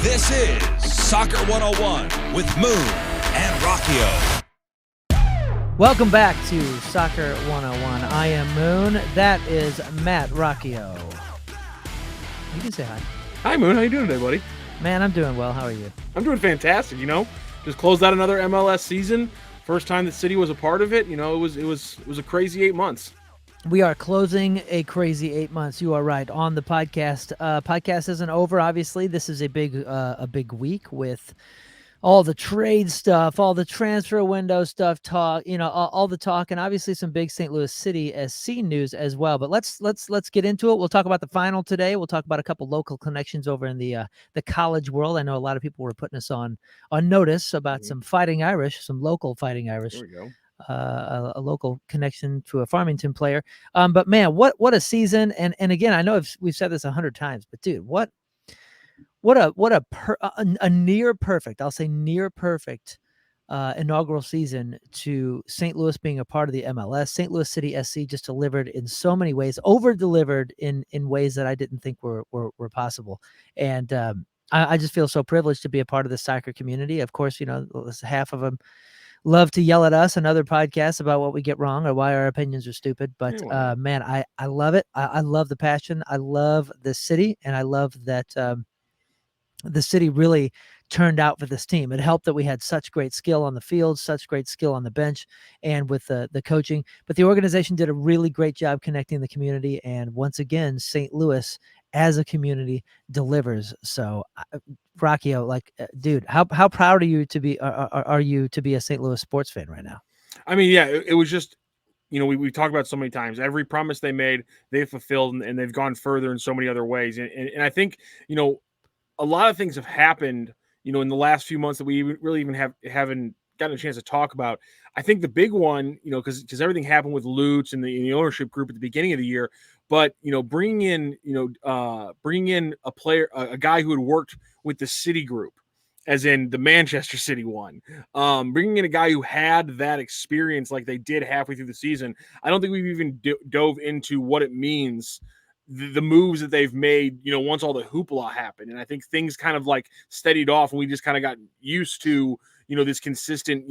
This is Soccer 101 with Moon and Rocchio. Welcome back to Soccer 101. I am Moon. That is Matt Rocchio. You can say hi. Hi, Moon. How you doing today, buddy? Man, I'm doing well. How are you? I'm doing fantastic. Just closed out another MLS season. First time the city was a part of it. It was a crazy 8 months. We are closing a crazy 8 months. You are right. On the podcast, podcast isn't over. Obviously, this is a big week with all the trade stuff, all the transfer window stuff, talk. All the talk, and obviously some big St. Louis City SC news as well. But let's get into it. We'll talk about the final today. We'll talk about a couple local connections over in the college world. I know a lot of people were putting us on notice about some Fighting Irish, some local Fighting Irish. There we go. A local connection to a Farmington player. But man, what a season. And again, I know we've said this 100 times, but dude, what a near perfect, I'll say near perfect inaugural season to St. Louis being a part of the MLS. St. Louis City SC just delivered in so many ways, over-delivered in ways that I didn't think were possible. And I just feel so privileged to be a part of the soccer community. Of course, half of them love to yell at us and other podcasts about what we get wrong or why our opinions are stupid. But man, I love it. I love the passion. I love the city, and I love that the city really turned out for this team. It helped that we had such great skill on the field, such great skill on the bench, and with the coaching. But the organization did a really great job connecting the community. And once again, St. Louis as a community delivers. So Rocchio, dude, how proud are you to be a St. Louis sports fan right now? I mean, yeah, it was just, we talked about so many times, every promise they made, they fulfilled, and they've gone further in so many other ways. And I think, a lot of things have happened, in the last few months that we really even haven't gotten a chance to talk about. I think the big one, because everything happened with Lutz and the ownership group at the beginning of the year, but bringing in a player, a guy who had worked with the City group, as in the Manchester City one, bringing in a guy who had that experience like they did halfway through the season. I don't think we've even dove into what it means, the moves that they've made, once all the hoopla happened. And I think things kind of steadied off, and we just kind of got used to, this consistent,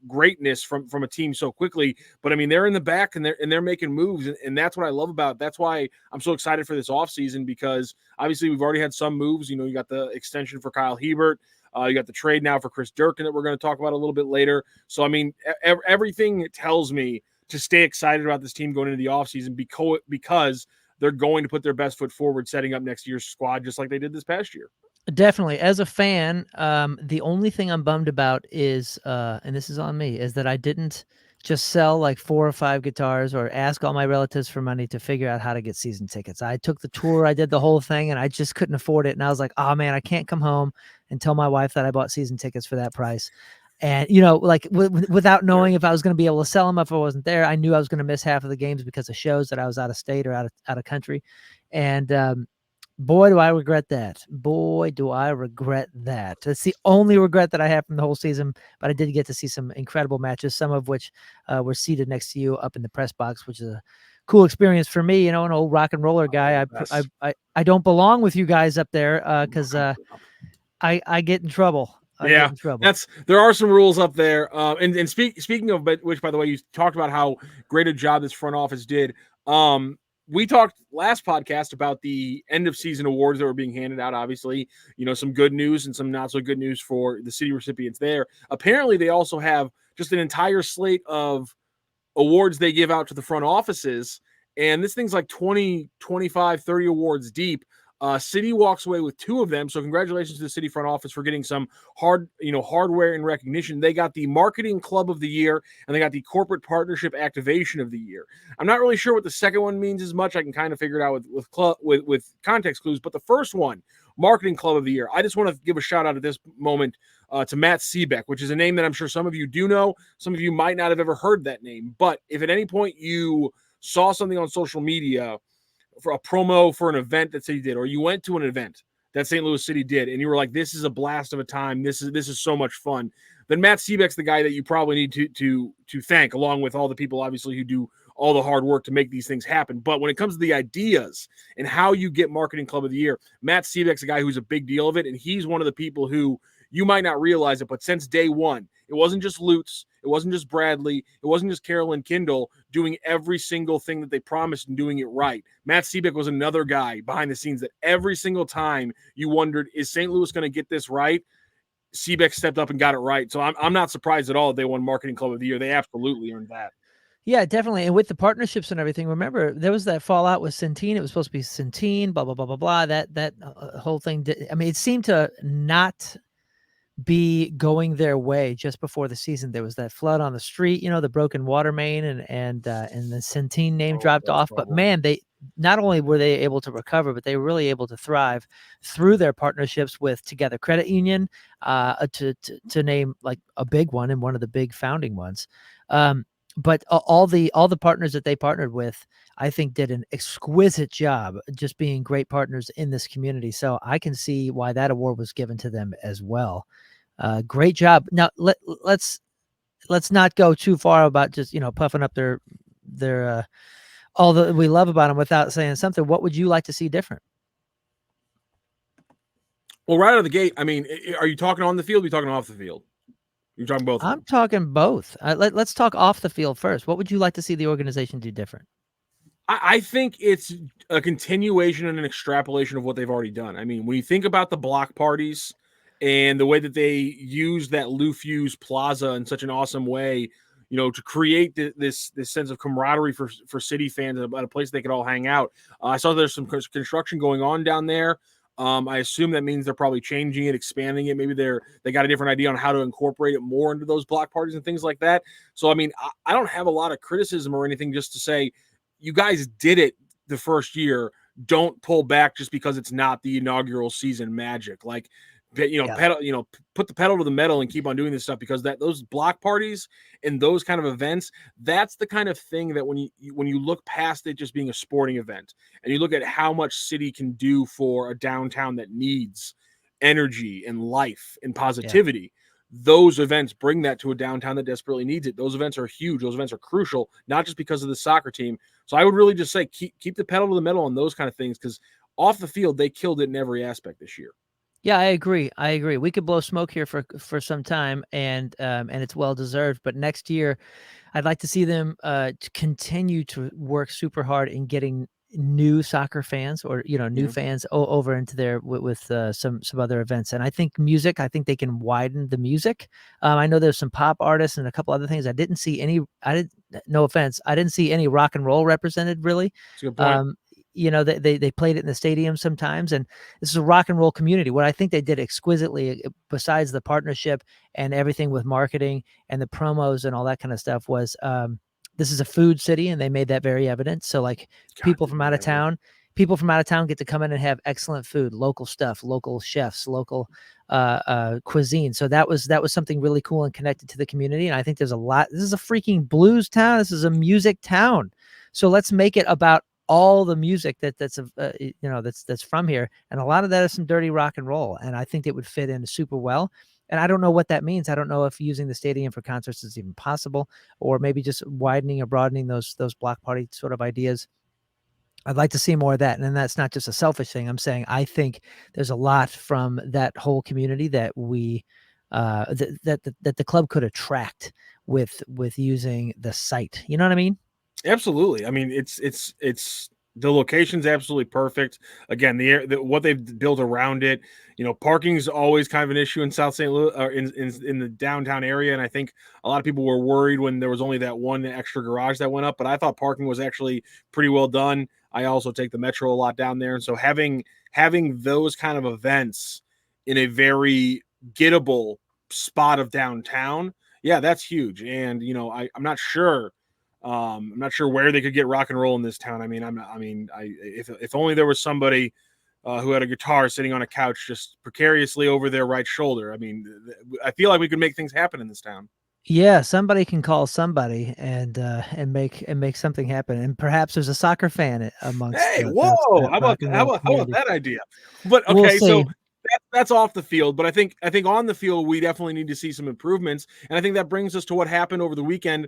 greatness from a team so quickly. But I mean, they're in the back and they're making moves. And that's what I love about it. That's why I'm so excited for this offseason, because obviously we've already had some moves. You got the extension for Kyle Hebert. You got the trade now for Chris Durkin that we're going to talk about a little bit later. So, I mean, everything tells me to stay excited about this team going into the offseason because they're going to put their best foot forward, setting up next year's squad, just like they did this past year. Definitely. As a fan, the only thing I'm bummed about is, and this is on me, is that I didn't just sell 4 or 5 guitars or ask all my relatives for money to figure out how to get season tickets. I took the tour, I did the whole thing, and I just couldn't afford it. And I was like, oh man, I can't come home and tell my wife that I bought season tickets for that price. And, without knowing if I was going to be able to sell them if I wasn't there, I knew I was going to miss half of the games because of shows that I was out of state or out of country. And boy, do I regret that. Boy, do I regret that. That's the only regret that I have from the whole season. But I did get to see some incredible matches, some of which were seated next to you up in the press box, which is a cool experience for me. An old rock and roller guy. I don't belong with you guys up there because I get in trouble. There are some rules up there. And speaking of which, by the way, you talked about how great a job this front office did. We talked last podcast about the end of season awards that were being handed out. Obviously, some good news and some not so good news for the city recipients there. Apparently, they also have just an entire slate of awards they give out to the front offices. And this thing's 20, 25, 30 awards deep. City walks away with 2 of them. So congratulations to the City front office for getting some hardware and recognition. They got the Marketing Club of the Year, and they got the Corporate Partnership Activation of the Year. I'm not really sure what the second one means as much. I can kind of figure it out with context clues. But the first one, Marketing Club of the Year, I just want to give a shout out at this moment to Matt Seebeck, which is a name that I'm sure some of you do know. Some of you might not have ever heard that name. But if at any point you saw something on social media for a promo for an event that City did, or you went to an event that St. Louis City did, and you were like, this is a blast of a time, this is so much fun, then Matt Seebeck's the guy that you probably need to thank, along with all the people obviously who do all the hard work to make these things happen. But when it comes to the ideas and how you get marketing club of the year, Matt Seebeck's a guy who's a big deal of it. And he's one of the people who, you might not realize it, but since day one, it wasn't just Lutz, it wasn't just Bradley, it wasn't just Carolyn Kindle doing every single thing that they promised and doing it right. Matt Seebeck was another guy behind the scenes that every single time you wondered, is St. Louis going to get this right? Seebeck stepped up and got it right. So I'm not surprised at all they won Marketing Club of the Year. They absolutely earned that. Yeah, definitely. And with the partnerships and everything, remember there was that fallout with Centene. It was supposed to be Centene, blah, blah, blah, blah, blah. That whole thing. I mean, it seemed to not be going their way just before the season. There was that flood on the street, the broken water main, and the Centene name dropped off. But man, they not only were they able to recover, but they were really able to thrive through their partnerships with Together Credit Union, to name like a big one and one of the big founding ones. But all the partners that they partnered with, I think, did an exquisite job just being great partners in this community. So I can see why that award was given to them as well. Great job. Now let's not go too far about just puffing up their all that we love about them without saying something. What would you like to see different? Well, right out of the gate, I mean, are you talking on the field? Or are you talking off the field? You're talking both. I'm talking both. Let's talk off the field first. What would you like to see the organization do different? I think it's a continuation and an extrapolation of what they've already done. I mean, when you think about the block parties and the way that they use that Lou Fuse Plaza in such an awesome way, to create this sense of camaraderie for City fans about a place they could all hang out. I saw there's some construction going on down there. I assume that means they're probably changing it, expanding it. Maybe they got a different idea on how to incorporate it more into those block parties and things like that. So, I mean, I don't have a lot of criticism or anything, just to say, you guys did it the first year. Don't pull back just because it's not the inaugural season magic. Like, pedal, put the pedal to the metal and keep on doing this stuff, because those block parties and those kind of events, that's the kind of thing that when you look past it just being a sporting event and you look at how much City can do for a downtown that needs energy and life and positivity, those events bring that to a downtown that desperately needs it. Those events are huge. Those events are crucial, not just because of the soccer team. So I would really just say keep the pedal to the metal on those kind of things, because off the field, they killed it in every aspect this year. Yeah, I agree. We could blow smoke here for some time, and it's well deserved. But next year, I'd like to see them to continue to work super hard in getting new soccer fans or new fans over into there with some other events. And I think music. I think they can widen the music. I know there's some pop artists and a couple other things. I didn't see any. No offense, I didn't see any rock and roll represented really. That's a good point. They played it in the stadium sometimes, and this is a rock and roll community. What I think they did exquisitely, besides the partnership and everything with marketing and the promos and all that kind of stuff, was this is a food city, and they made that very evident. So like people from out of town get to come in and have excellent food, local stuff, local chefs, local cuisine. So that was something really cool and connected to the community. And I think there's a lot. This is a freaking blues town. This is a music town. So let's make it about all the music that's from here, and a lot of that is some dirty rock and roll, and I think it would fit in super well. And I don't know what that means. I don't know if using the stadium for concerts is even possible, or maybe just widening or broadening those block party sort of ideas. I'd like to see more of that, and that's not just a selfish thing. I'm saying I think there's a lot from that whole community that we that the club could attract with using the site. You know what I mean? Absolutely. I mean, it's the location's absolutely perfect. Again, what they've built around it, parking is always kind of an issue in South St. Louis, or in the downtown area. And I think a lot of people were worried when there was only that one extra garage that went up, but I thought parking was actually pretty well done. I also take the Metro a lot down there. And so having those kind of events in a very gettable spot of downtown, yeah, that's huge. And, I'm not sure. I'm not sure where they could get rock and roll in this town. I mean, if only there was somebody who had a guitar sitting on a couch just precariously over their right shoulder. I mean, I feel like we could make things happen in this town. Yeah, somebody can call somebody and make something happen. And perhaps there's a soccer fan amongst. Hey, whoa! How about that idea? But okay, we'll so that's off the field, but I think on the field we definitely need to see some improvements, and I think that brings us to what happened over the weekend.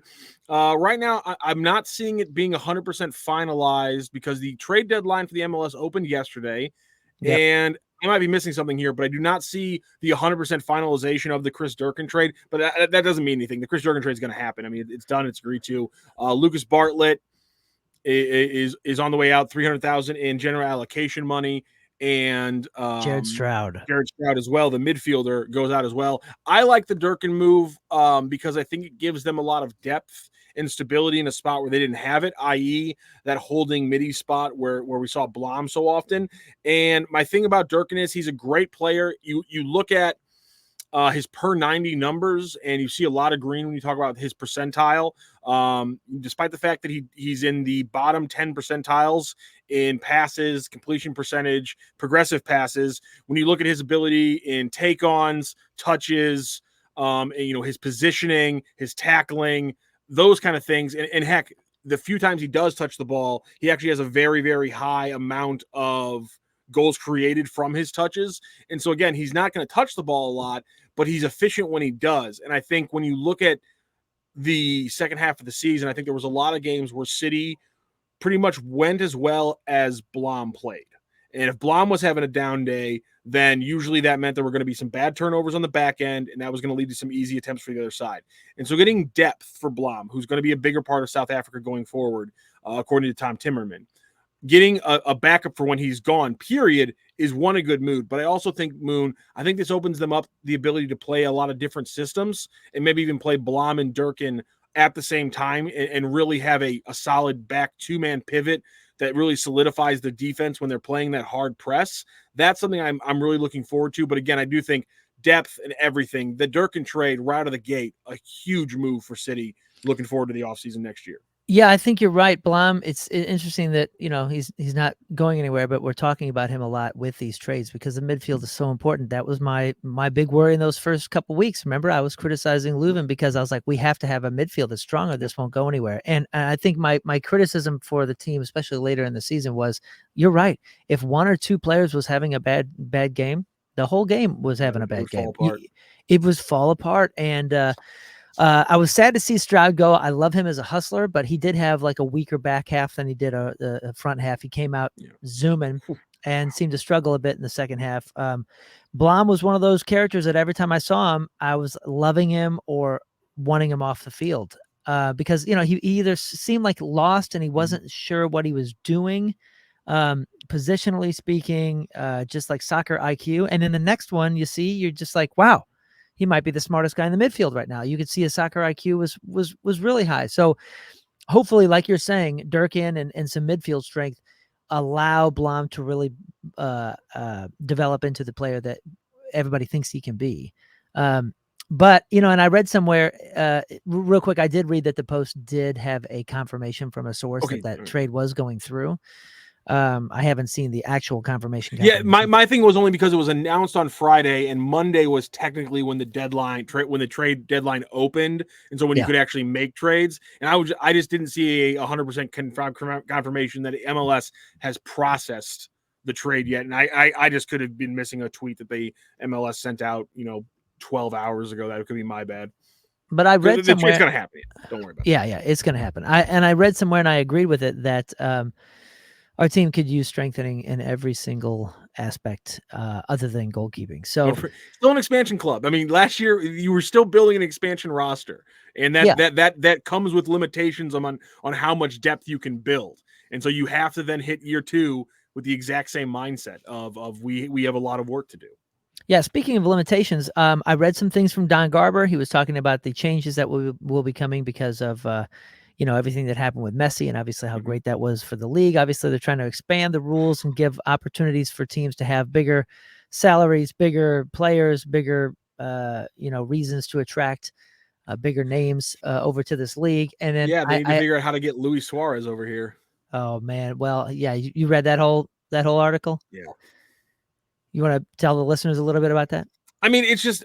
Right now, I'm not seeing it being 100% finalized because the trade deadline for the MLS opened yesterday, Yep. and I might be missing something here, but I do not see the 100% finalization of the Chris Durkin trade. But that doesn't mean anything. The Chris Durkin trade is going to happen. I mean, it's done. It's agreed to. Lucas Bartlett is on the way out. $300,000 in general allocation money, and Jared Stroud as well. The midfielder goes out as well. I like the Durkin move because I think it gives them a lot of depth and stability in a spot where they didn't have it, i.e. that holding midi spot where we saw Blom so often. And my thing about Durkin is he's a great player. You look at his per 90 numbers, and you see a lot of green when you talk about his percentile. Despite the fact that he's in the bottom 10 percentiles in passes, completion percentage, progressive passes, when you look at his ability in take-ons, touches, and, his positioning, his tackling, those kind of things, and heck, the few times he does touch the ball, he actually has a very, very high amount of goals created from his touches. And so again, he's not going to touch the ball a lot, but he's efficient when he does. And I think when you look at the second half of the season, I think there was a lot of games where City pretty much went as well as Blom played. And if Blom was having a down day, then usually that meant there were going to be some bad turnovers on the back end, and that was going to lead to some easy attempts for the other side. And so getting depth for Blom, who's going to be a bigger part of South Africa going forward, according to Tom Timmerman, getting a backup for when he's gone, period, is a good move. But I also think, I think this opens them up the ability to play a lot of different systems and maybe even play Blom and Durkin at the same time and really have a solid back two-man pivot that really solidifies the defense when they're playing that hard press. That's something I'm really looking forward to. But again, I do think depth and everything, the Durkin trade right out of the gate, a huge move for City. Looking forward to the offseason next year. Yeah, I think you're right, Blom. It's interesting that, he's not going anywhere, but we're talking about him a lot with these trades because the midfield is so important. That was my big worry in those first couple of weeks. Remember, I was criticizing Leuven because I was like, we have to have a midfield that's strong or this won't go anywhere. And I think my criticism for the team, especially later in the season, was you're right. If one or two players was having a bad game, the whole game was having a bad game. It was fall apart. And I was sad to see Stroud go. I love him as a hustler, but he did have like a weaker back half than he did a front half. He came out zooming and seemed to struggle a bit in the second half. Blom was one of those characters that every time I saw him, I was loving him or wanting him off the field because, he either seemed like lost and he wasn't sure what he was doing, positionally speaking, just like soccer IQ. And then the next one you see, you're just like, wow. He might be the smartest guy in the midfield right now. You could see his soccer IQ was really high. So hopefully, like you're saying, Durkin and some midfield strength allow Blom to really develop into the player that everybody thinks he can be. But, and I read somewhere real quick, I did read that the Post did have a confirmation from a source that trade was going through. I haven't seen the actual confirmation. Yeah, my thing was only because it was announced on Friday, and Monday was technically when the trade deadline opened, and so when you could actually make trades. And I just didn't see a 100% confirmation that MLS has processed the trade yet, and I just could have been missing a tweet that the MLS sent out 12 hours ago. That could be my bad. But I read somewhere it's going to happen. Don't worry about it. Yeah, it's going to happen. I read somewhere, and I agreed with it that. Our team could use strengthening in every single aspect other than goalkeeping. So still an expansion club. I mean, last year you were still building an expansion roster, and that comes with limitations on how much depth you can build. And so you have to then hit year two with the exact same mindset of we have a lot of work to do. Yeah, speaking of limitations, I read some things from Don Garber. He was talking about the changes that will be coming because of everything that happened with Messi and obviously how great that was for the league. Obviously, they're trying to expand the rules and give opportunities for teams to have bigger salaries, bigger players, bigger, reasons to attract bigger names over to this league. And then they need to figure out how to get Luis Suarez over here. Oh man. Well, yeah, you read that whole article? Yeah. You want to tell the listeners a little bit about that? I mean, it's just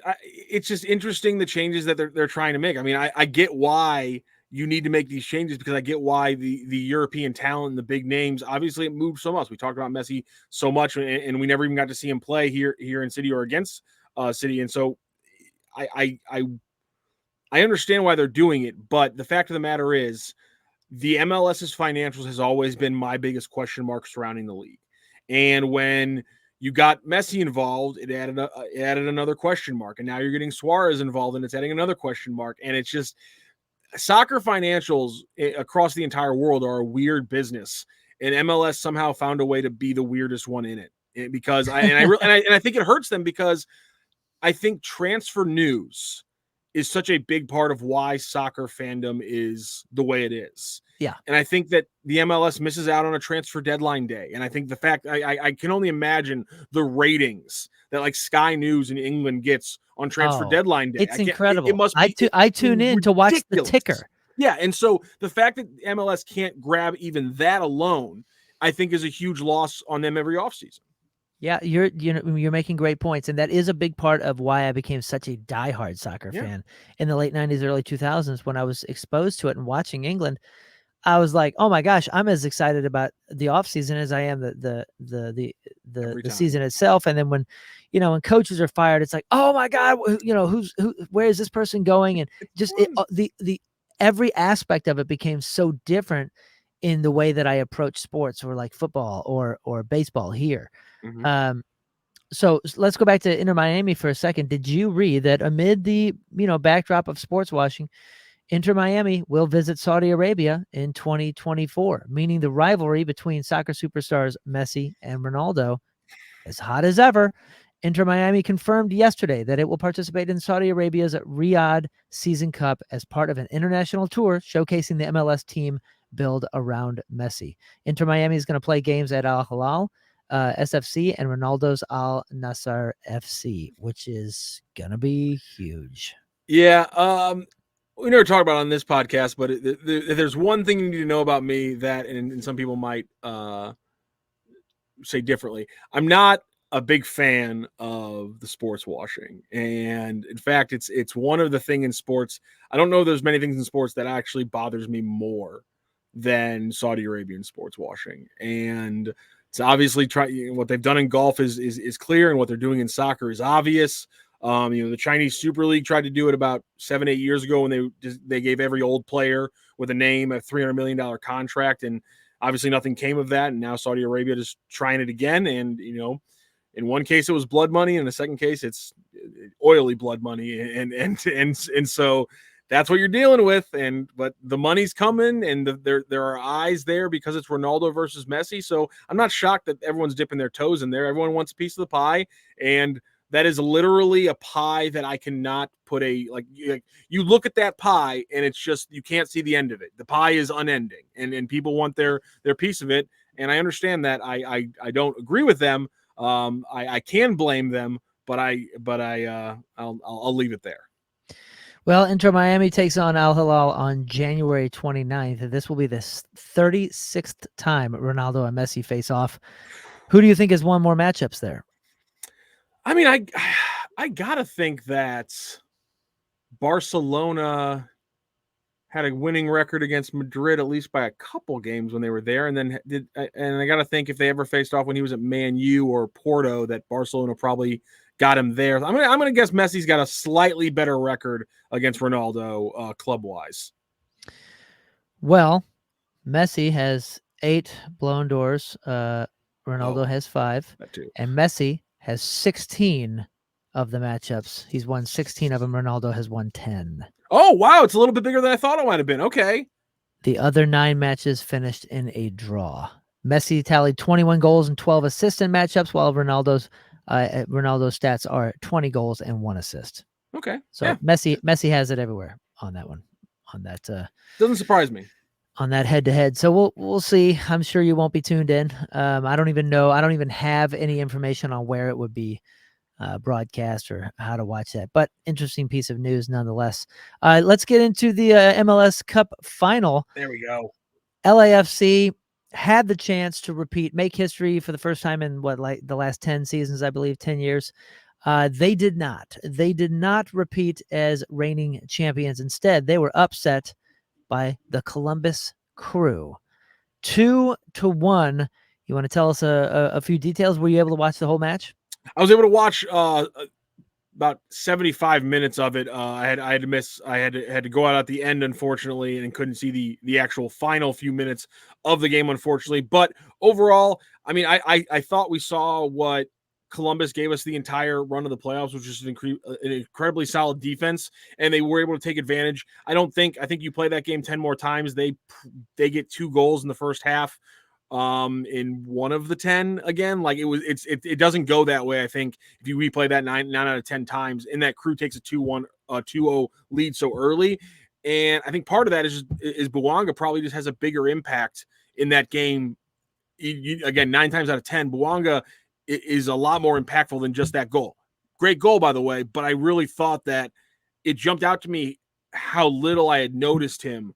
interesting the changes that they're trying to make. I mean, I get why you need to make these changes, because I get why the European talent and the big names, obviously it moved so much. We talked about Messi so much, and we never even got to see him play here in City or against City. And so I understand why they're doing it, but the fact of the matter is the MLS's financials has always been my biggest question mark surrounding the league. And when you got Messi involved, it added another question mark. And now you're getting Suarez involved, and it's adding another question mark. And it's just, soccer financials across the entire world are a weird business, and MLS somehow found a way to be the weirdest one in it. Because I think it hurts them, because I think transfer news is such a big part of why soccer fandom is the way it is. Yeah. And I think that the MLS misses out on a transfer deadline day. And I think the fact, I can only imagine the ratings that like Sky News in England gets on transfer deadline day. It's incredible. It must be, I tune in to watch the ticker. Yeah. And so the fact that MLS can't grab even that alone, I think is a huge loss on them every offseason. Yeah, you're making great points, and that is a big part of why I became such a diehard soccer fan in the late 90s, early 2000s. When I was exposed to it and watching England, I was like, "Oh my gosh, I'm as excited about the offseason as I am the season itself." And then when coaches are fired, it's like, "Oh my God, where is this person going?" And just the every aspect of it became so different in the way that I approach sports, or like football or baseball here. Mm-hmm. So let's go back to Inter Miami for a second. Did you read that amid the backdrop of sports washing, Inter Miami will visit Saudi Arabia in 2024, meaning the rivalry between soccer superstars Messi and Ronaldo is hot as ever. Inter Miami confirmed yesterday that it will participate in Saudi Arabia's Riyadh Season Cup as part of an international tour showcasing the MLS team build around Messi. Inter Miami is going to play games at Al Hilal SFC and Ronaldo's Al Nassr FC, which is going to be huge. Yeah. We never talk about it on this podcast, but there's one thing you need to know about me that, and some people might say differently. I'm not a big fan of the sports washing. And in fact, it's one of the things in sports. I don't know if there's many things in sports that actually bothers me more than Saudi Arabian sports washing. And it's obviously what they've done in golf is clear, and what they're doing in soccer is obvious. The Chinese Super League tried to do it about 7-8 years ago when they gave every old player with a name a $300 million contract, and obviously nothing came of that. And now Saudi Arabia is trying it again. And, in one case it was blood money, in the second case it's oily blood money. And so that's what you're dealing with. But the money's coming, and there are eyes there because it's Ronaldo versus Messi. So I'm not shocked that everyone's dipping their toes in there. Everyone wants a piece of the pie, and that is literally a pie that I cannot put you look at that pie and it's just, you can't see the end of it. The pie is unending, and people want their piece of it. And I understand that. I don't agree with them. I can blame them, but I'll leave it there. Well, Inter Miami takes on Al Hilal on January 29th. And this will be the 36th time Ronaldo and Messi face off. Who do you think has won more matchups there? I mean, I gotta think that Barcelona had a winning record against Madrid at least by a couple games when they were there, and I gotta think if they ever faced off when he was at Man U or Porto, that Barcelona probably got him there. I'm gonna guess Messi's got a slightly better record against Ronaldo club wise. Well, Messi has 8 blown doors. Ronaldo has 5, and Messi has 16 of the matchups. He's won 16 of them. Ronaldo has won 10. Oh, wow. It's a little bit bigger than I thought it might have been. Okay. The other 9 matches finished in a draw. Messi tallied 21 goals and 12 assists in matchups, while Ronaldo's stats are 20 goals and 1 assist. Okay. So yeah. Messi has it everywhere on that one. On that doesn't surprise me. On that head-to-head. So we'll see. I'm sure you won't be tuned in. I don't even know. I don't even have any information on where it would be broadcast or how to watch that. But interesting piece of news nonetheless. Let's get into the MLS Cup final. There we go. LAFC had the chance to make history for the first time in the last 10 seasons, I believe, 10 years. They did not. They did not repeat as reigning champions. Instead, they were upset by the Columbus Crew. 2-1. You want to tell us a few details? Were you able to watch the whole match? I was able to watch about 75 minutes of it. I had to miss. I had to go out at the end, unfortunately, and couldn't see the actual final few minutes of the game, unfortunately. But overall, I mean, I thought we saw what Columbus gave us the entire run of the playoffs, which is an incredibly solid defense, and they were able to take advantage. I think you play that game 10 more times, they get 2 goals in the first half. In one of the 10 again, like it doesn't go that way. I think if you replay that 9 out of 10 times, and that Crew takes a 2-0 lead so early, and I think part of that is Bouanga probably just has a bigger impact in that game. Again, 9 times out of 10, Bouanga is a lot more impactful than just that goal. Great goal, by the way, but I really thought that it jumped out to me how little I had noticed him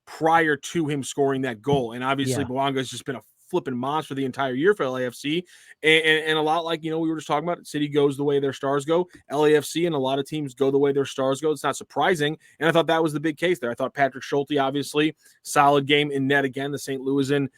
prior to him scoring that goal. And obviously Bouanga has just been a flipping monster the entire year for LAFC. And a lot like, we were just talking about, City goes the way their stars go. LAFC and a lot of teams go the way their stars go. It's not surprising. And I thought that was the big case there. I thought Patrick Schulte, obviously, solid game in net again, the St. Louisan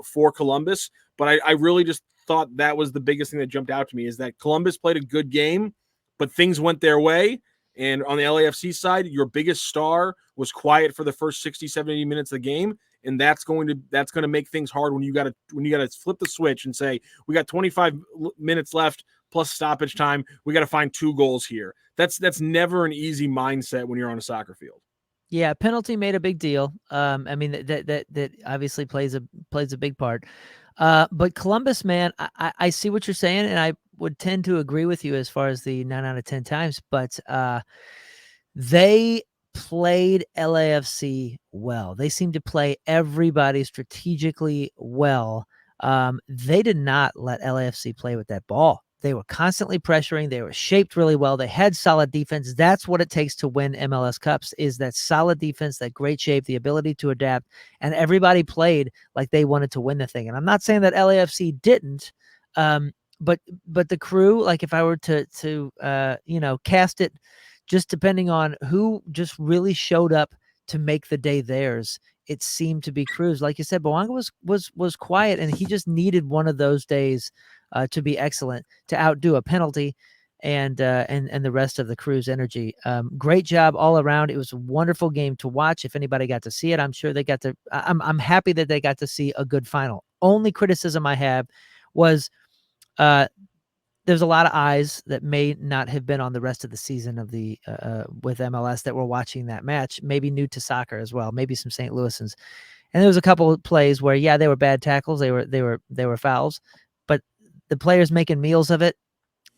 for Columbus. But I really just thought that was the biggest thing that jumped out to me, is that Columbus played a good game, but things went their way. And on the LAFC side, your biggest star was quiet for the first 60, 70 minutes of the game. And that's going to make things hard when you got to flip the switch and say, we got 25 minutes left plus stoppage time. We got to find 2 goals here. That's never an easy mindset when you're on a soccer field. Yeah, penalty made a big deal. I mean, that obviously plays a big part. But Columbus, man, I see what you're saying, and I would tend to agree with you as far as the 9 out of 10 times. But they played LAFC well. They seemed to play everybody strategically well. They did not let LAFC play with that ball. They were constantly pressuring. They were shaped really well. They had solid defense. That's what it takes to win MLS Cups, is that solid defense, that great shape, the ability to adapt. And everybody played like they wanted to win the thing. And I'm not saying that LAFC didn't, but the Crew, like if I were to cast it, just depending on who just really showed up to make the day theirs, it seemed to be Cruz. Like you said, Bouanga was quiet, and he just needed one of those days to be excellent, to outdo a penalty and the rest of the Crew's energy. Great job all around. It was a wonderful game to watch. If anybody got to see it, I'm sure they got to. I'm happy that they got to see a good final. Only criticism I have was there's a lot of eyes that may not have been on the rest of the season of the with MLS that were watching that match, maybe new to soccer as well, maybe some St. Louisans. And there was a couple of plays where, they were bad tackles, they were fouls, but the players making meals of it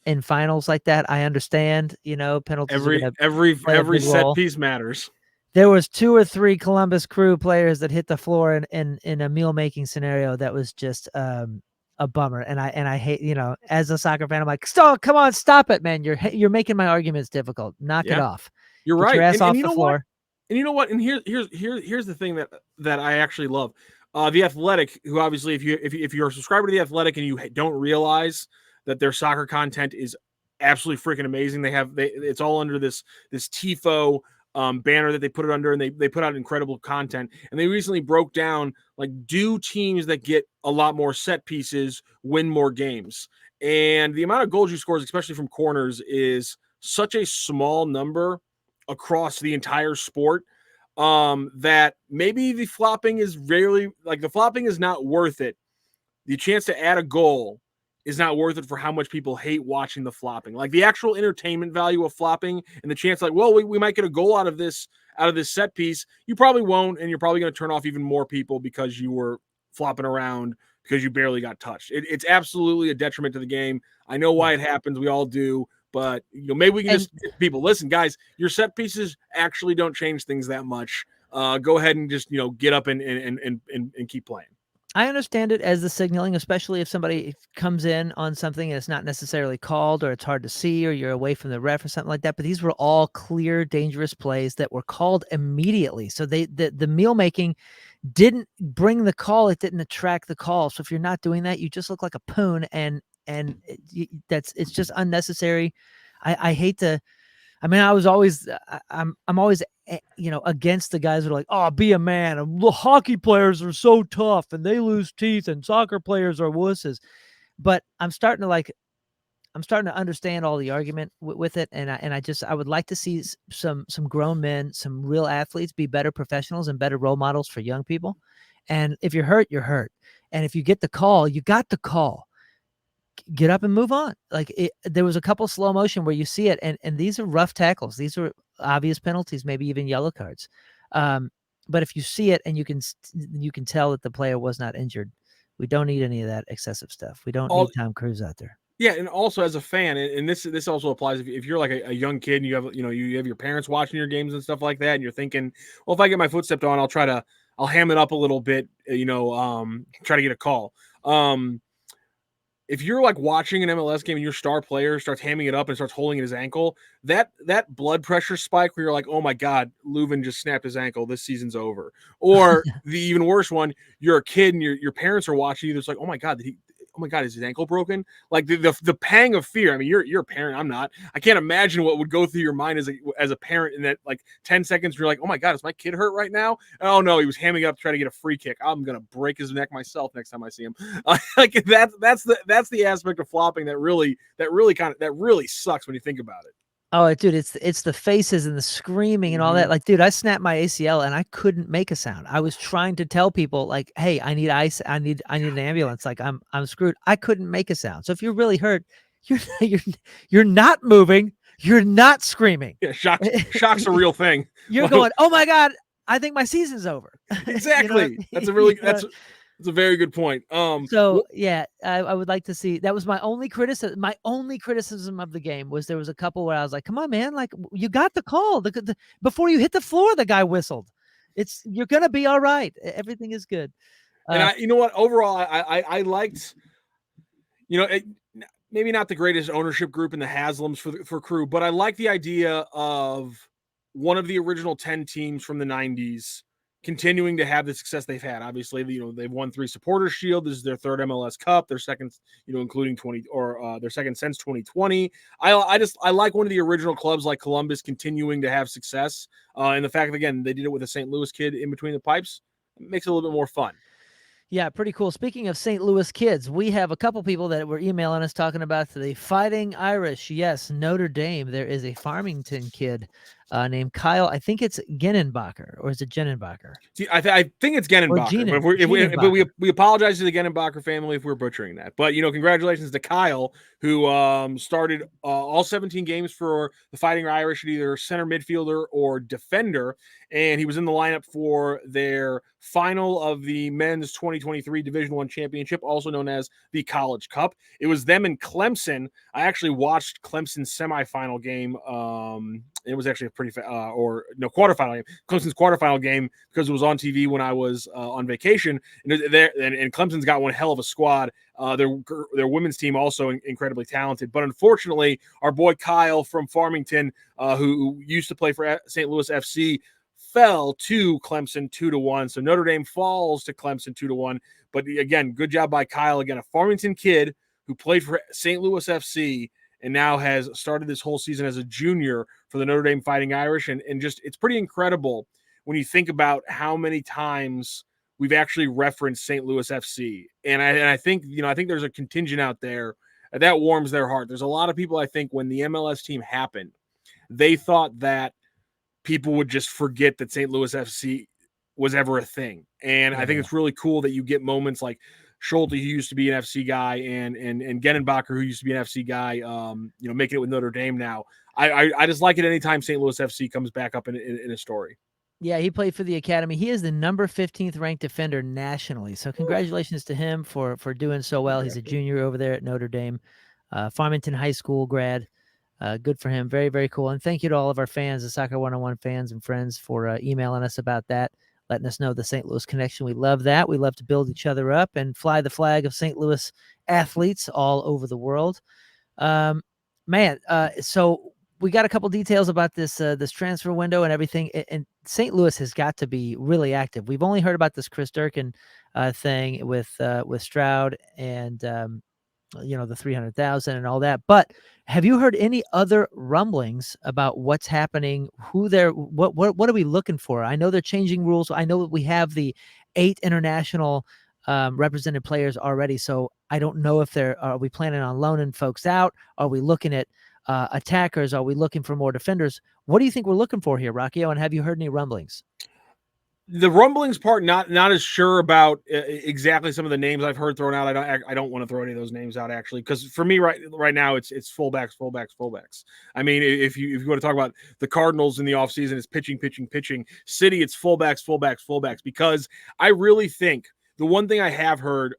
in finals like that, I understand. Penalties. Every set piece matters. There was 2 or 3 Columbus Crew players that hit the floor in a meal making scenario that was just a bummer. And I hate, as a soccer fan, I'm like, come on, stop it, man. You're making my arguments difficult. Knock it off. You're Get right. Your ass off the floor. And you know what? And here's the thing that I actually love. The Athletic, who obviously, if you're a subscriber to The Athletic and you don't realize that their soccer content is absolutely freaking amazing, it's all under this TIFO banner that they put it under, and they put out incredible content. And they recently broke down, like, do teams that get a lot more set pieces win more games? And the amount of goals you score, especially from corners, is such a small number across the entire sport, that maybe the flopping is not worth it. The chance to add a goal is not worth it for how much people hate watching the flopping. Like, the actual entertainment value of flopping and the chance, like, well, we might get a goal out of this set piece. You probably won't, and you're probably going to turn off even more people because you were flopping around because you barely got touched. It's absolutely a detriment to the game. I know why it happens. We all do. But maybe we can just people, listen, guys, your set pieces actually don't change things that much. Go ahead and just get up and keep playing. I understand it as the signaling, especially if somebody comes in on something and it's not necessarily called, or it's hard to see, or you're away from the ref or something like that. But these were all clear, dangerous plays that were called immediately. So the meal making didn't bring the call; it didn't attract the call. So if you're not doing that, you just look like a poon, and it's just unnecessary. I hate to I mean, I was always, I'm always, against the guys that are like, oh, be a man. The hockey players are so tough and they lose teeth and soccer players are wusses. But I'm starting to understand all the argument with it. And I would like to see some grown men, some real athletes be better professionals and better role models for young people. And if you're hurt, you're hurt. And if you get the call, you got the call. Get up and move on. There was a couple slow motion where you see it, and these are rough tackles. These are obvious penalties, maybe even yellow cards. But if you see it and you can tell that the player was not injured, we don't need any of that excessive stuff. We don't need Tom Cruise out there. Yeah, and also as a fan, and this also applies if you're like a young kid and you have your parents watching your games and stuff like that, and you're thinking, well, if I get my foot stepped on, I'll ham it up a little bit, try to get a call. If you're like watching an MLS game and your star player starts hamming it up and starts holding his ankle, that blood pressure spike where you're like, oh my God, Leuven just snapped his ankle, this season's over. Or the even worse one, you're a kid and your parents are watching you. It's like, oh my God, is his ankle broken? Like the pang of fear. I mean, you're a parent. I'm not. I can't imagine what would go through your mind as a parent in that like 10 seconds. You're like, oh my God, is my kid hurt right now? Oh no, he was hamming up trying to get a free kick. I'm gonna break his neck myself next time I see him. That's the aspect of flopping that really sucks when you think about it. Oh, dude, it's the faces and the screaming and all that. Like, dude, I snapped my ACL and I couldn't make a sound. I was trying to tell people like, hey, I need ice. I need an ambulance. Like I'm screwed. I couldn't make a sound. So if you're really hurt, you're not moving. You're not screaming. Yeah, shock's a real thing. You're going, oh my God, I think my season's over. Exactly. That's a very good point. Yeah, I would like to see. That was my only criticism. My only criticism of the game was there was a couple where I was like, "Come on, man! Like you got the call. Before you hit the floor, the guy whistled. You're gonna be all right. Everything is good." And you know what? Overall, I liked. Maybe not the greatest ownership group in the Haslams for Crew, but I like the idea of one of the original 10 teams from the 90s continuing to have the success they've had. Obviously, they've won 3 Supporters Shield. This is their 3rd MLS Cup, their second, including their second since 2020. I like one of the original clubs like Columbus continuing to have success. And the fact that, again, they did it with a St. Louis kid in between the pipes, it makes it a little bit more fun. Yeah, pretty cool. Speaking of St. Louis kids, we have a couple people that were emailing us talking about the Fighting Irish. Yes, Notre Dame. There is a Farmington kid named Kyle. I think it's Genenbacher, or is it Genenbacher? See, I think it's Genenbacher. But we apologize to the Genenbacher family if we're butchering that. But congratulations to Kyle, who started all 17 games for the Fighting Irish at either center midfielder or defender, and he was in the lineup for their final of the men's 2023 Division I championship, also known as the College Cup. It was them and Clemson. I actually watched Clemson's semifinal game. It was actually a pretty quarterfinal game. Clemson's quarterfinal game, because it was on TV when I was on vacation. And Clemson's got one hell of a squad. Their women's team also incredibly talented. But unfortunately, our boy Kyle from Farmington, who used to play for St. Louis FC, fell to Clemson 2-1. So Notre Dame falls to Clemson 2-1. But again, good job by Kyle. Again, a Farmington kid who played for St. Louis FC and now has started this whole season as a junior for the Notre Dame Fighting Irish. And just, it's pretty incredible when you think about how many times we've actually referenced St. Louis FC. And I think, I think there's a contingent out there that warms their heart. There's a lot of people, I think, when the MLS team happened, they thought that people would just forget that St. Louis FC was ever a thing. And I think it's really cool that you get moments like Schulte, who used to be an FC guy, and Genenbacher, who used to be an FC guy, making it with Notre Dame now. I just like it anytime St. Louis FC comes back up in a story. Yeah, he played for the academy. He is the number 15th ranked defender nationally. So congratulations to him for doing so well. He's a junior over there at Notre Dame, Farmington High School grad. Good for him. Very, very cool. And thank you to all of our fans, the Soccer 101 fans and friends, for emailing us about that, letting us know the St. Louis connection. We love that. We love to build each other up and fly the flag of St. Louis athletes all over the world. So we got a couple details about this transfer window and everything. And St. Louis has got to be really active. We've only heard about this Chris Durkin thing with Stroud and the 300,000 and all that. But have you heard any other rumblings about what's happening? What are we looking for? I know they're changing rules. I know we have the 8 international represented players already. So I don't know if are we planning on loaning folks out? Are we looking at attackers? Are we looking for more defenders? What do you think we're looking for here, Rocchio? And have you heard any rumblings? The rumblings part, not as sure about exactly some of the names I've heard thrown out. I don't want to throw any of those names out, actually, because for me right now it's fullbacks. I mean, if you want to talk about the Cardinals in the offseason, it's pitching. City, it's fullbacks, because I really think the one thing I have heard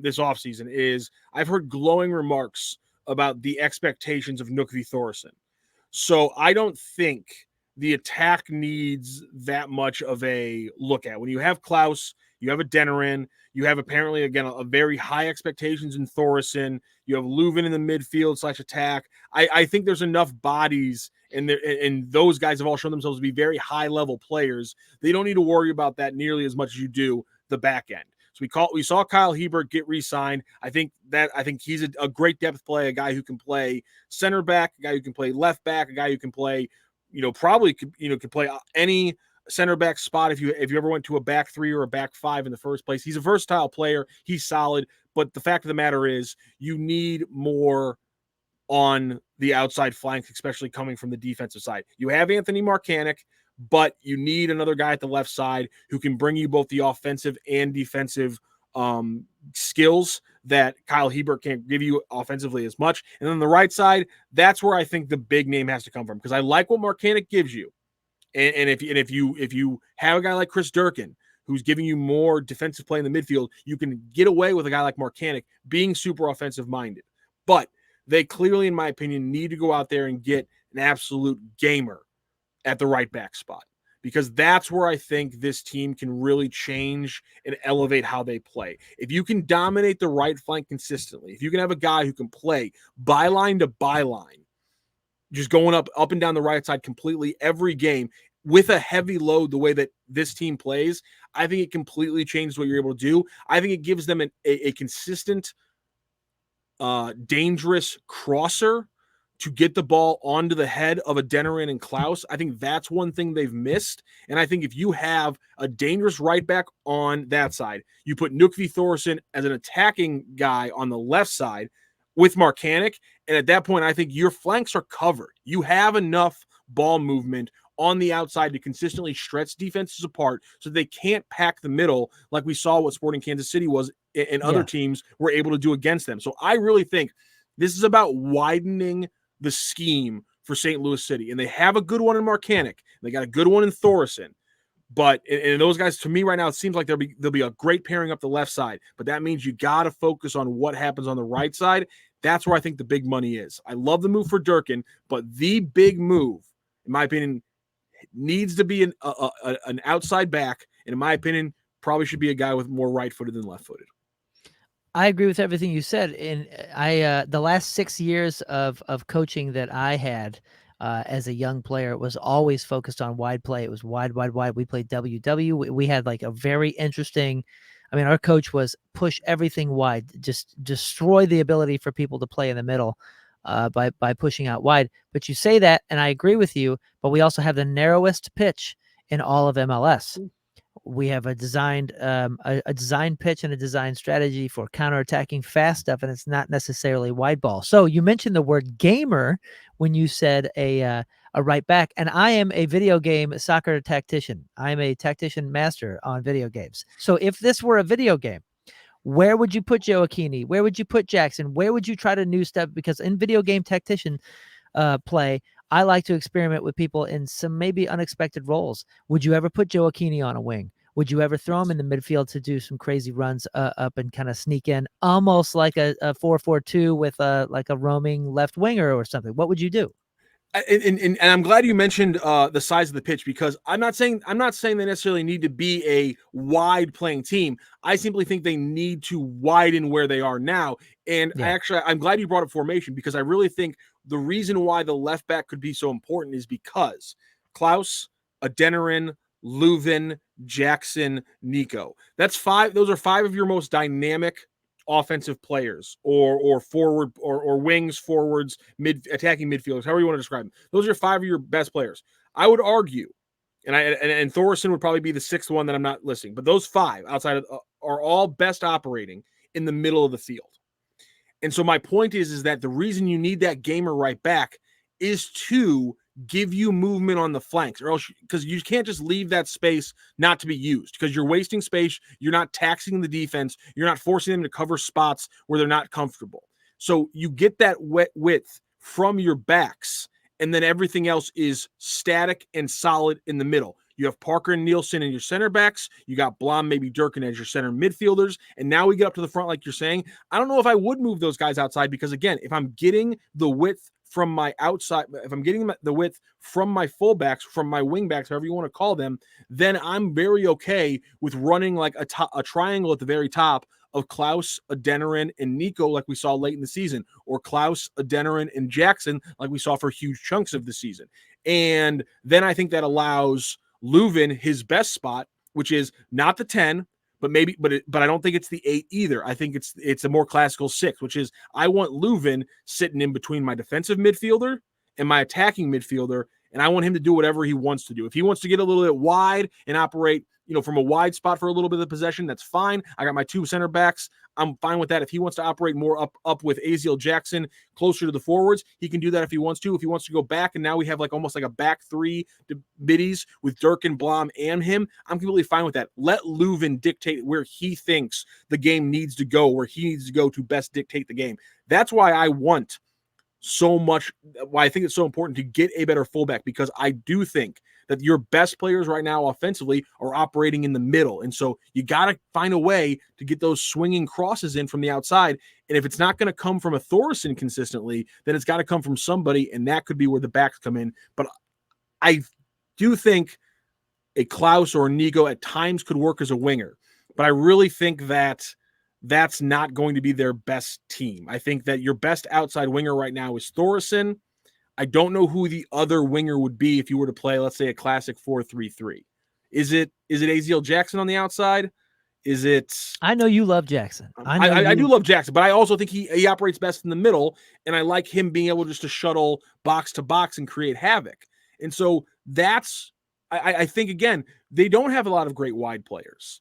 this offseason is I've heard glowing remarks about the expectations of Nukvi Thoresen. So I don't think the attack needs that much of a look at. When you have Klaus, you have a Denerin, you have apparently, again, a very high expectations in Thoresen, you have Leuven in the midfield / attack. I think there's enough bodies, and those guys have all shown themselves to be very high-level players. They don't need to worry about that nearly as much as you do the back end. So we saw Kyle Hebert get re-signed. I think he's a great depth play, a guy who can play center back, a guy who can play left back, a guy who can play probably could play any center back spot if you ever went to a back 3 or a back 5 in the first place. He's a versatile player. He's solid. But the fact of the matter is you need more on the outside flank, especially coming from the defensive side. You have Anthony Marcanic, but you need another guy at the left side who can bring you both the offensive and defensive skills that Kyle Hebert can't give you offensively as much. And then the right side, that's where I think the big name has to come from, because I like what Marcanic gives you. And if you have a guy like Chris Durkin who's giving you more defensive play in the midfield, you can get away with a guy like Marcanic being super offensive minded. But they clearly, in my opinion, need to go out there and get an absolute gamer at the right back spot, because that's where I think this team can really change and elevate how they play. If you can dominate the right flank consistently, if you can have a guy who can play byline to byline, just going up and down the right side completely every game with a heavy load the way that this team plays, I think it completely changes what you're able to do. I think it gives them a consistent, dangerous crosser to get the ball onto the head of a Denerin and Klaus. I think that's one thing they've missed. And I think if you have a dangerous right back on that side, you put Nukvi Thoresen as an attacking guy on the left side with Marcanic, and at that point, I think your flanks are covered. You have enough ball movement on the outside to consistently stretch defenses apart so they can't pack the middle like we saw what Sporting Kansas City was and other teams were able to do against them. So I really think this is about widening the scheme for St. Louis City. And they have a good one in Marcanic. They got a good one in Thoresen. But and those guys, to me right now, it seems like there'll be a great pairing up the left side. But that means you got to focus on what happens on the right side. That's where I think the big money is. I love the move for Durkin, but the big move, in my opinion, needs to be an outside back. And in my opinion, probably should be a guy with more right-footed than left-footed. I agree with everything you said. And the last 6 years of coaching that I had as a young player, it was always focused on wide play. It was wide. We played WW. We had like a very interesting, our coach was push everything wide, just destroy the ability for people to play in the middle by pushing out wide. But you say that, and I agree with you, but we also have the narrowest pitch in all of MLS. We have a designed pitch and a design strategy for counterattacking fast stuff, and it's not necessarily wide ball. So you mentioned the word gamer when you said a right back, and I am a video game soccer tactician. I'm a tactician master on video games. So if this were a video game, where would you put Joe Aquini? Where would you put Jackson? Where would you try to new step? Because in video game tactician play, I like to experiment with people in some maybe unexpected roles. Would you ever put Joe Aquini on a wing? Would you ever throw him in the midfield to do some crazy runs up and kind of sneak in, almost like a 4-4-2 with like a roaming left winger or something? What would you do? And I'm glad you mentioned the size of the pitch, because I'm not saying they necessarily need to be a wide playing team. I simply think they need to widen where they are now. And I'm glad you brought up formation, because I really think the reason why the left back could be so important is because Klaus, Denerin, Leuven, Jackson, Nico. Those are 5 of your most dynamic offensive players or forward or wings, forwards, attacking midfielders, however you want to describe them. Those are 5 of your best players. I would argue, and Thorson would probably be the 6th one that I'm not listing, but those 5 outside of are all best operating in the middle of the field. And so my point is that the reason you need that gamer right back is to give you movement on the flanks, or else, because you can't just leave that space not to be used, because you're wasting space. You're not taxing the defense. You're not forcing them to cover spots where they're not comfortable. So you get that width from your backs, and then everything else is static and solid in the middle. You have Parker and Nielsen in your center backs. You got Blom, maybe Durkin as your center midfielders. And now we get up to the front, like you're saying. I don't know if I would move those guys outside, because, again, if I'm getting the width from my outside, if I'm getting the width from my fullbacks, from my wingbacks, however you want to call them, then I'm very okay with running like a triangle at the very top of Klaus, Adeniran, and Nico, like we saw late in the season, or Klaus, Adeniran, and Jackson, like we saw for huge chunks of the season. And then I think that allows Leuven his best spot, which is not the 10, but I don't think it's the 8 either. I think it's a more classical 6, which is I want Leuven sitting in between my defensive midfielder and my attacking midfielder, and I want him to do whatever he wants to do. If he wants to get a little bit wide and operate, from a wide spot for a little bit of possession, that's fine. I got my 2 center backs. I'm fine with that. If he wants to operate more up with Aziel Jackson closer to the forwards, he can do that if he wants to. If he wants to go back, and now we have almost like a back 3 middies with Durkin, Blom, and him, I'm completely fine with that. Let Leuven dictate where he thinks the game needs to go, where he needs to go to best dictate the game. That's why I want so much, why I think it's so important to get a better fullback, because I do think that your best players right now offensively are operating in the middle. And so you got to find a way to get those swinging crosses in from the outside. And if it's not going to come from a Thorson consistently, then it's got to come from somebody, and that could be where the backs come in. But I do think a Klaus or a Nico at times could work as a winger. But I really think that that's not going to be their best team. I think that your best outside winger right now is Thorson. I don't know who the other winger would be if you were to play, let's say, a classic 4-3-3. Is it Aziel Jackson on the outside? Is it? I know you love Jackson. I do love Jackson, but I also think he operates best in the middle, and I like him being able just to shuttle box to box and create havoc. And so I think, again, they don't have a lot of great wide players.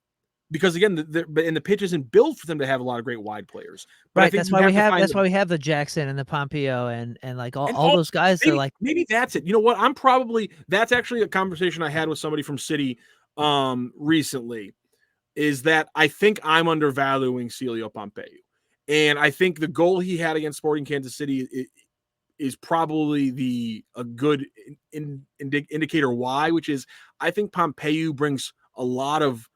Because, again, the pitch isn't built for them to have a lot of great wide players. But right, I think that's why we have the Jackson and the Pompeo and all those guys. Maybe that's it. You know what? That's actually a conversation I had with somebody from City recently, is that I think I'm undervaluing Celio Pompeu. And I think the goal he had against Sporting Kansas City is probably a good indicator why, which is I think Pompeu brings a lot of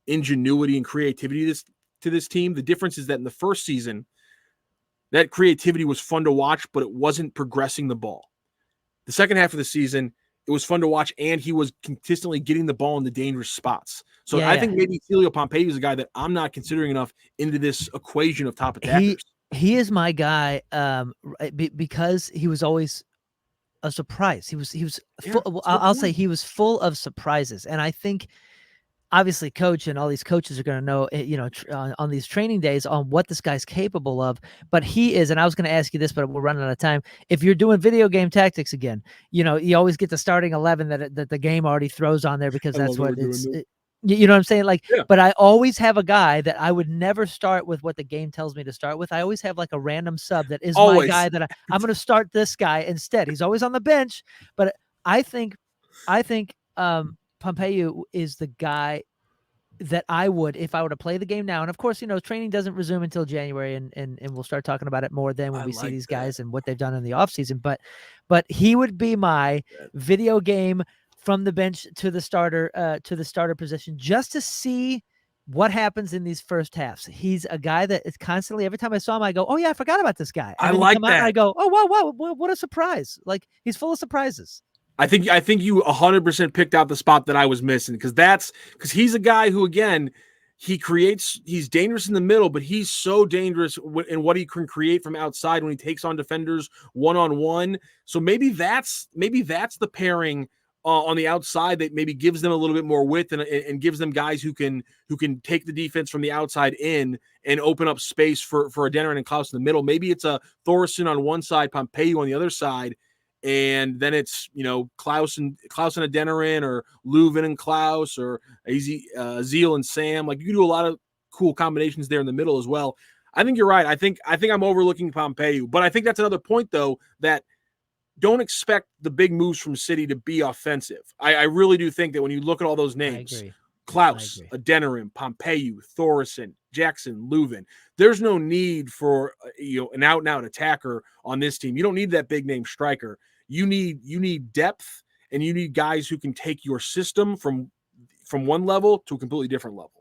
ingenuity and creativity to this team. The difference is that in the first season, that creativity was fun to watch, but it wasn't progressing the ball. The second half of the season, it was fun to watch, and he was consistently getting the ball in the dangerous spots. So I think maybe Celio Pompeu is a guy that I'm not considering enough into this equation of top attackers. He is my guy because he was always a surprise. He was I'll say he was full of surprises, and I think obviously coach and all these coaches are going to know, on these training days on what this guy's capable of. But he is, and I was going to ask you this, but we're running out of time. If you're doing video game tactics again, you always get the starting 11 that the game already throws on there, because that's what it's. You know what I'm saying? But I always have a guy that I would never start with what the game tells me to start with. I always have like a random sub that is my guy that I'm going to start this guy instead. He's always on the bench, but I think Pompeu is the guy that I would, if I were to play the game now. And of course, training doesn't resume until January, and we'll start talking about it more then when we see these guys and what they've done in the offseason. But he would be my video game from the bench to the starter position, just to see what happens in these first halves. He's a guy that is constantly, every time I saw him, I go, oh yeah, I forgot about this guy. And I like that. I go, oh wow, what a surprise. Like, he's full of surprises. I think you 100% picked out the spot that I was missing, because he's a guy who, again, he's dangerous in the middle, but he's so dangerous in what he can create from outside when he takes on defenders one-on-one. So maybe that's the pairing on the outside that maybe gives them a little bit more width and gives them guys who can take the defense from the outside in and open up space for Adeniran and Klaus in the middle. Maybe it's a Thorson on one side, Pompeu on the other side, and then it's, Klaus and Adeniran, or Leuven and Klaus, or Azil and Sam. Like, you can do a lot of cool combinations there in the middle as well. I think you're right. I think I'm overlooking Pompeu, but I think that's another point, though, that don't expect the big moves from City to be offensive. I really do think that when you look at all those names, Klaus, Adeniran, Pompeu, Thorson, Jackson, Leuven, there's no need for an out-and-out attacker on this team. You don't need that big name striker. You need depth, and you need guys who can take your system from one level to a completely different level.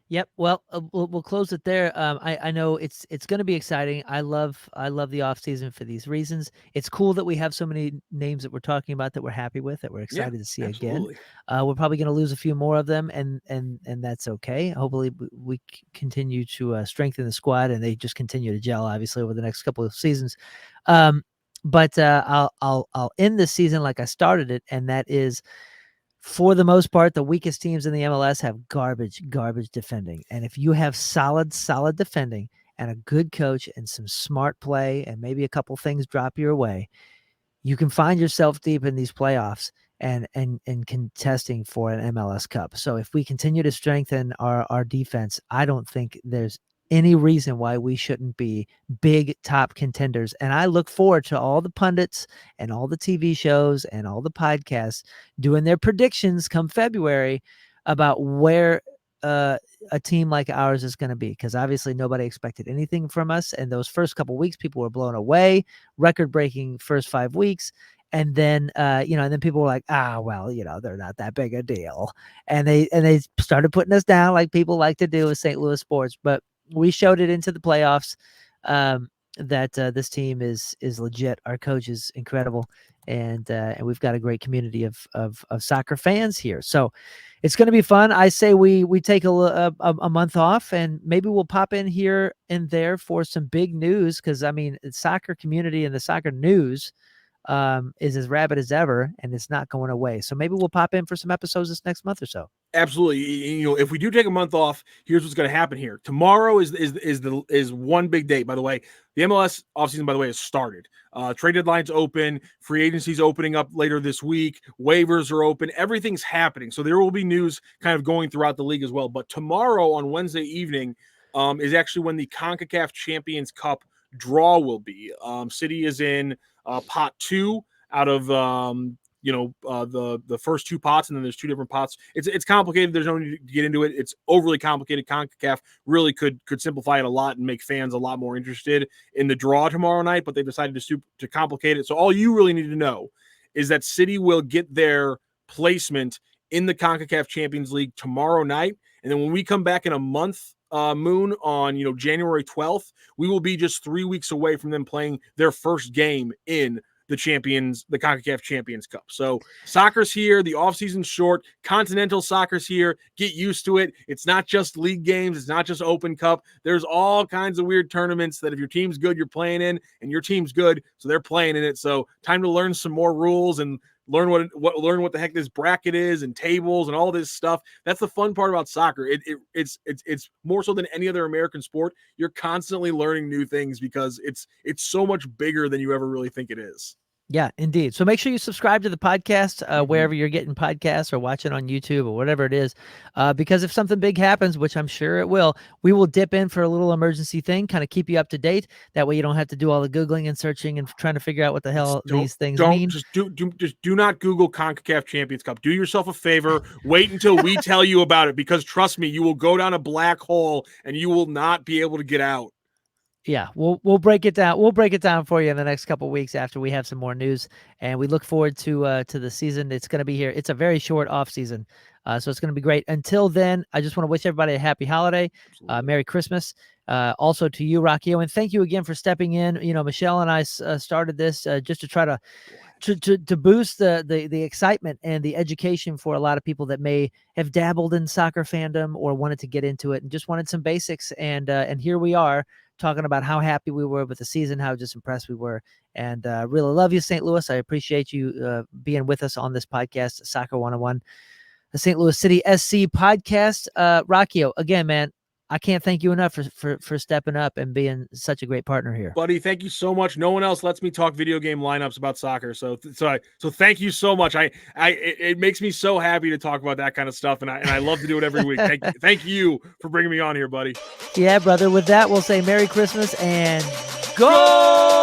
Yep. Well, we'll close it there. I know it's going to be exciting. I love the off season for these reasons. It's cool that we have so many names that we're talking about that we're happy with, that we're excited to see absolutely. again. We're probably going to lose a few more of them, and that's okay. Hopefully, we continue to strengthen the squad, and they just continue to gel, obviously, over the next couple of seasons. But I'll end this season like I started it, and that is, for the most part, the weakest teams in the MLS have garbage defending. And if you have solid defending and a good coach and some smart play and maybe a couple things drop your way, you can find yourself deep in these playoffs and contesting for an MLS Cup. So if we continue to strengthen our defense, I don't think there's any reason why we shouldn't be big top contenders. And I look forward to all the pundits and all the TV shows and all the podcasts doing their predictions come February about where a team like ours is going to be, because obviously nobody expected anything from us. And those first couple of weeks, people were blown away, record-breaking first 5 weeks. And then, and then people were like, they're not that big a deal. And they started putting us down like people like to do with St. Louis sports. But we showed it into the playoffs that this team is legit. Our coach is incredible, and we've got a great community of soccer fans here. So it's going to be fun. I say we take a month off, and maybe we'll pop in here and there for some big news, because the soccer community and the soccer news is as rabid as ever, and it's not going away. So maybe we'll pop in for some episodes this next month or so. Absolutely. If we do take a month off, here's what's going to happen here. Tomorrow is one big day. By the way, the MLS offseason, by the way, has started. Trade deadline's open. Free agency's opening up later this week. Waivers are open. Everything's happening. So there will be news kind of going throughout the league as well. But tomorrow on Wednesday evening is actually when the CONCACAF Champions Cup draw will be. City is in pot 2 out of the first 2 pots, and then there's 2 different pots. It's complicated. There's no need to get into it. It's overly complicated. CONCACAF really could simplify it a lot and make fans a lot more interested in the draw tomorrow night, but they decided to complicate it. So all you really need to know is that City will get their placement in the CONCACAF Champions League tomorrow night, and then when we come back in a month, Moon, on January 12th, we will be just 3 weeks away from them playing their first game in the CONCACAF Champions Cup. So soccer's here, the offseason's short, continental soccer's here. Get used to it. It's not just league games, it's not just Open Cup. There's all kinds of weird tournaments that if your team's good, you're playing in, and your team's good, so they're playing in it. So time to learn some more rules and learn what the heck this bracket is and tables and all this stuff. That's the fun part about soccer. It's more so than any other American sport. You're constantly learning new things because it's so much bigger than you ever really think it is. Yeah, indeed. So make sure you subscribe to the podcast wherever you're getting podcasts or watching on YouTube or whatever it is, because if something big happens, which I'm sure it will, we will dip in for a little emergency thing, kind of keep you up to date. That way you don't have to do all the Googling and searching and trying to figure out what the hell these things mean. Just do not Google CONCACAF Champions Cup. Do yourself a favor. Wait until we tell you about it, because trust me, you will go down a black hole and you will not be able to get out. Yeah, we'll break it down. We'll break it down for you in the next couple of weeks after we have some more news, and we look forward to the season. It's going to be here. It's a very short off season, so it's going to be great. Until then, I just want to wish everybody a happy holiday, Merry Christmas. Also to you, Rocchio, and thank you again for stepping in. Michelle and I started this just to try to boost the excitement and the education for a lot of people that may have dabbled in soccer fandom or wanted to get into it and just wanted some basics. And here we are, talking about how happy we were with the season, how just impressed we were. And really love you, St. Louis. I appreciate you being with us on this podcast, Soccer 101, the St. Louis City SC podcast. Rocchio, again, man, I can't thank you enough for stepping up and being such a great partner here. Buddy, thank you so much. No one else lets me talk video game lineups about soccer. So thank you so much. It makes me so happy to talk about that kind of stuff. And I love to do it every week. Thank you for bringing me on here, buddy. Yeah, brother. With that, we'll say Merry Christmas and go!